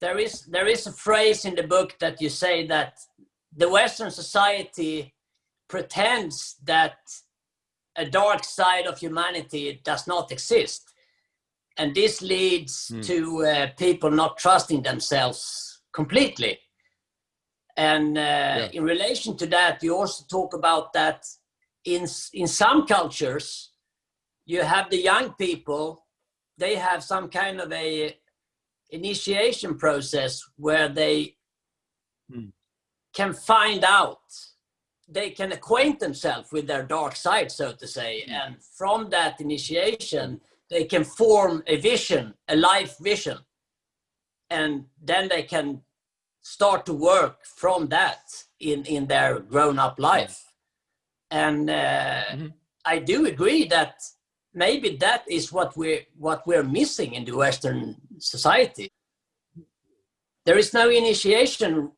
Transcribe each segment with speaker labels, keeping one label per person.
Speaker 1: there is a phrase in the book that you say that the Western society pretends that a dark side of humanity does not exist. And this leads to people not trusting themselves completely. And in relation to that, you also talk about that in some cultures, you have the young people, they have some kind of a initiation process where they can find out, they can acquaint themselves with their dark side, so to say. And from that initiation, they can form a vision, a life vision. And then they can start to work from that in their grown-up life. And I do agree that maybe that is what we're missing in the Western society. There is no initiation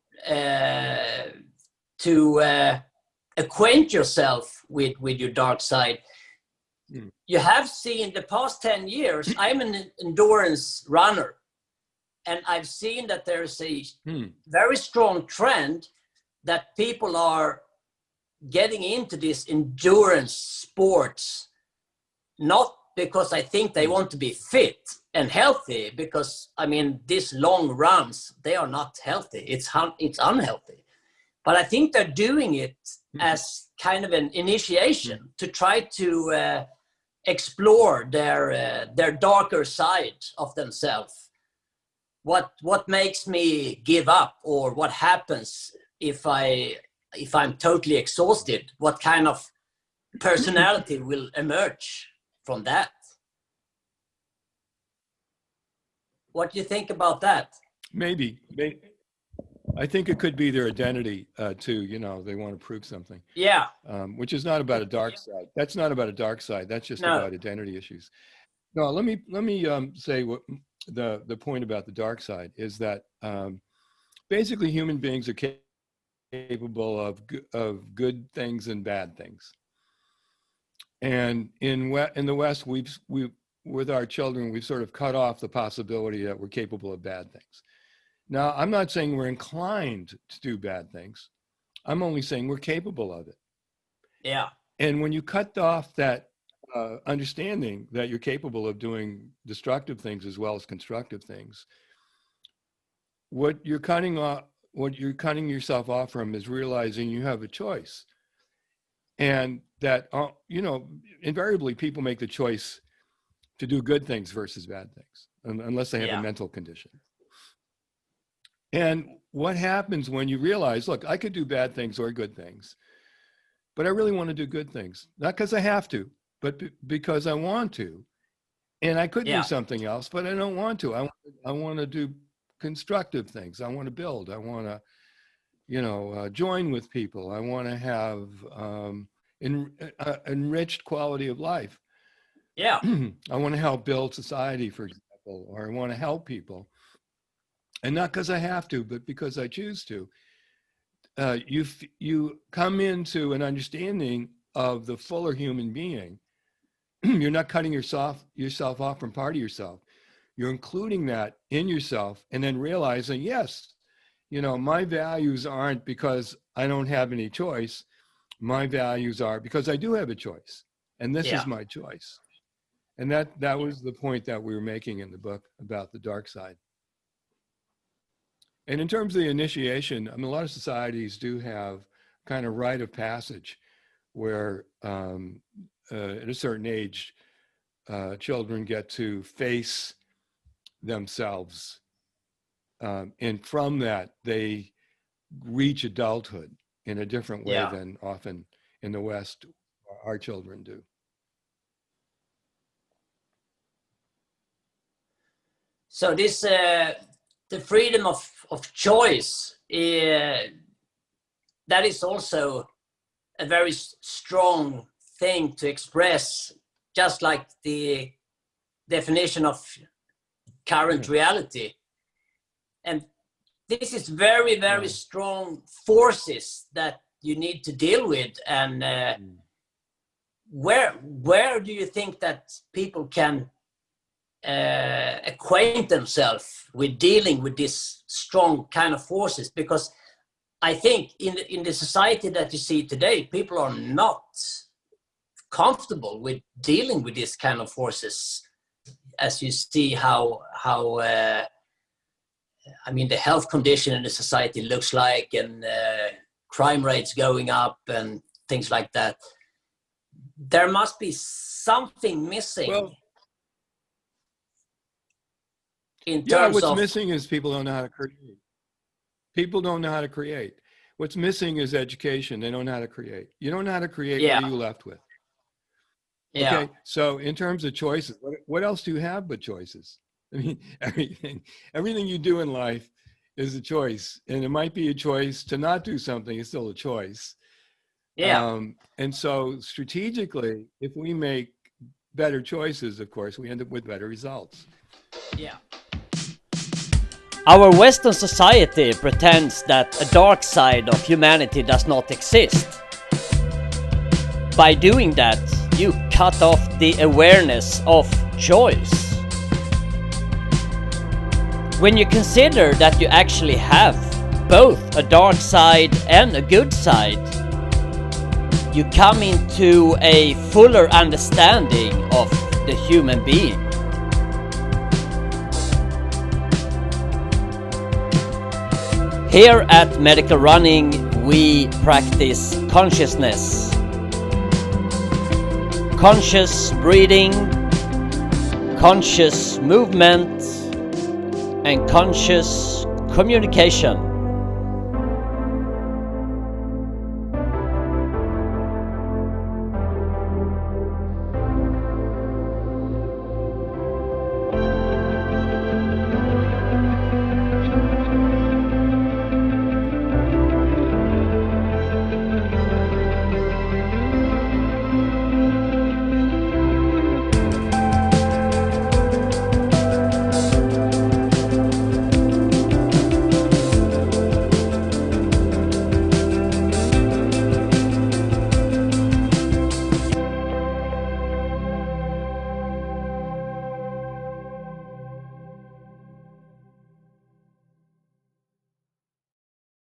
Speaker 1: to acquaint yourself with your dark side. You have seen the past 10 years, I'm an endurance runner, and I've seen that there's a very strong trend that people are getting into this endurance sports, not because I think they want to be fit and healthy, because I mean, these long runs, they are not healthy. It's unhealthy. But I think they're doing it as kind of an initiation to try to explore their darker side of themselves. What makes me give up, or what happens if I'm totally exhausted? What kind of personality will emerge from that? What do you think about that?
Speaker 2: Maybe. I think it could be their identity too. You know, they want to prove something.
Speaker 1: Yeah.
Speaker 2: Which is not about a dark side. That's not about a dark side. That's just about identity issues. No, let me say what the point about the dark side is that basically human beings are capable of good things and bad things. And in the West, we've with our children, we've sort of cut off the possibility that we're capable of bad things. Now, I'm not saying we're inclined to do bad things. I'm only saying we're capable of it.
Speaker 1: Yeah.
Speaker 2: And when you cut off that understanding that you're capable of doing destructive things as well as constructive things, what you're cutting yourself off from is realizing you have a choice. And that, you know, invariably people make the choice to do good things versus bad things, unless they have a mental condition. And what happens when you realize, look, I could do bad things or good things, but I really want to do good things, not because I have to, but because I want to. And I could do something else, but I don't want to. I want to do constructive things. I want to build. I want to, you know, join with people. I want to have enriched quality of life.
Speaker 1: Yeah.
Speaker 2: I want to help build society, for example, or I want to help people. And not because I have to, but because I choose to. You come into an understanding of the fuller human being. You're not cutting yourself off from part of yourself. You're including that in yourself and then realizing, yes, you know, my values aren't because I don't have any choice. My values are because I do have a choice. And this is my choice. And that was the point that we were making in the book about the dark side. And in terms of the initiation, I mean, a lot of societies do have kind of rite of passage where at a certain age, children get to face themselves. And from that, they reach adulthood in a different way than often in the West our children do.
Speaker 1: So this, the freedom of choice, that is also a very strong thing to express, just like the definition of current reality. And this is very, very strong forces that you need to deal with. And where do you think that people can acquaint themselves with dealing with these strong kind of forces, because I think in the society that you see today, people are not comfortable with dealing with these kind of forces. As you see how I mean, the health condition in the society looks like, and crime rates going up and things like that. There must be something missing.
Speaker 2: Well,
Speaker 1: in terms
Speaker 2: what's
Speaker 1: of
Speaker 2: missing is people don't know how to create. People don't know how to create. What's missing is education. They don't know how to create. You don't know how to create.
Speaker 1: Yeah.
Speaker 2: What are you left with?
Speaker 1: Yeah.
Speaker 2: Okay, so in terms of choices, what else do you have but choices? I mean, everything you do in life is a choice, and it might be a choice to not do something. It's still a choice.
Speaker 1: Yeah.
Speaker 2: And so strategically, if we make better choices, of course, we end up with better results.
Speaker 1: Yeah.
Speaker 3: Our Western society pretends that a dark side of humanity does not exist. By doing that, you cut off the awareness of choice. When you consider that you actually have both a dark side and a good side, you come into a fuller understanding of the human being. Here at Medical Running, we practice consciousness. Conscious breathing, conscious movement, and conscious communication.